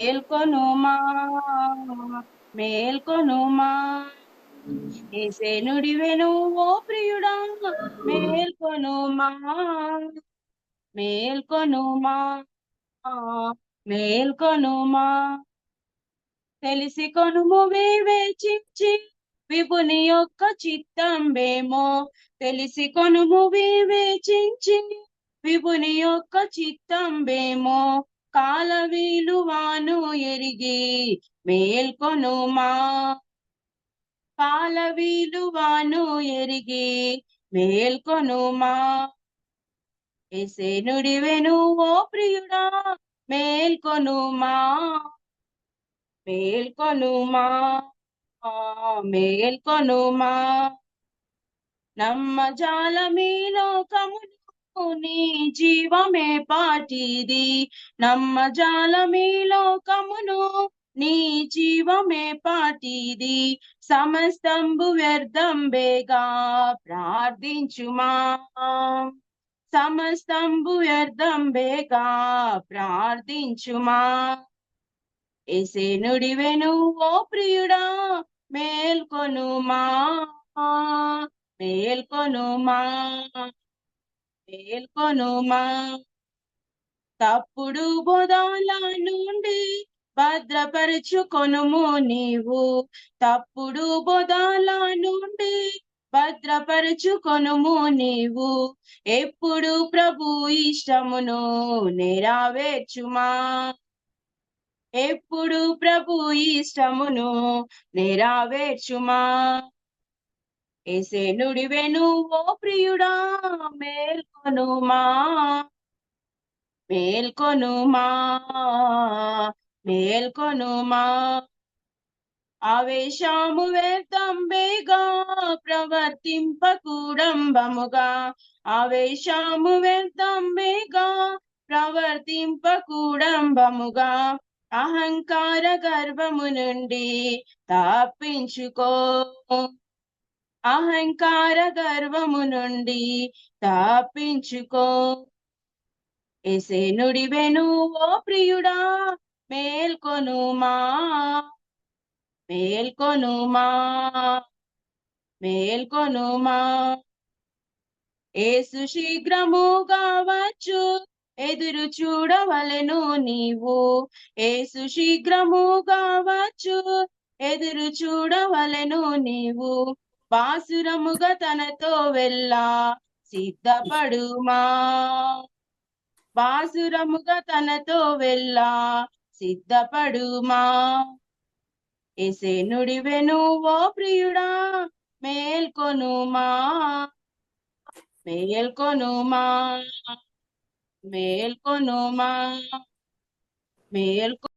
మేల్కొనుమా మేల్కొనుమా ఏసే నుడివెను ఓ ప్రియుడా మేల్కొనుమా మేల్కొనుమా మేల్కొనుమా తెలిసి కొనుము వివేచించి విభుని యొక్క చిత్తంబేమో తెలిసి కొనుము వివేచించి విభుని యొక్క చిత్తంబేమో కాల విలువాను ఎరిగి మేల్కొనుమా కాల విలువాను ఎరిగి మేల్కొనుమా ఏసే నుడివెను ఓ ప్రియుడా మేల్కొనుమా మేల్కొనుమా మేల్కొనుమా నమ్మజాలమీ లోకమును నీ జీవమే పాటిది నమ్మజాలమీ లోకమును నీ జీవమే పాటిది సమస్తంబు వ్యర్థంబేగా ప్రార్థించుమా సమస్తంబు వ్యర్థంబేగా ప్రార్థించుమా ఏసే నుడివెను ఓ ప్రియుడా మేల్కొనుమా మేల్కొనుమా మేల్కొనుమా తప్పుడు బోధాల నుండి భద్రపరచుకొనుము నీవు తప్పుడు బోధాల నుండి భద్రపరచుకొనుము నీవు ఎప్పుడు ప్రభు ఇష్టమును నెరవేర్చుమా ఎప్పుడు ప్రభు ఇష్టమును నెరవేర్చుమా ఏసే నుడివెను ఓ ప్రియుడా మేల్కొనుమా మేల్కొనుమా మేల్కొనుమా ఆవేశము వ్యర్థంబేగా ప్రవర్తింపకూడంబముగా ఆవేశము వ్యర్థంబేగా ప్రవర్తింపకూడంబముగా అహంకార గర్వము నుండి తప్పించుకో అహంకార గర్వము నుండి తప్పించుకో ఏసే నుడివెను ఓ ప్రియుడా మేల్కొనుమా మేల్కొనుమా మేల్కొనుమా ఏసు శీఘ్రముగా వచ్చు ఎదురు చూడవలెను నీవు ఏసు శీఘ్రముగా వచ్చు ఎదురు చూడవలెను నీవు బాసురముగా తనతో వెళ్ళా సిద్ధపడుమా బాసురముగా తనతో వెళ్ళా సిద్ధపడుమా ఏసే నుడివెను ఓ ప్రియుడా మేల్కొనుమా మేల్కొనుమా మేల్కొనుమా మేల్కొ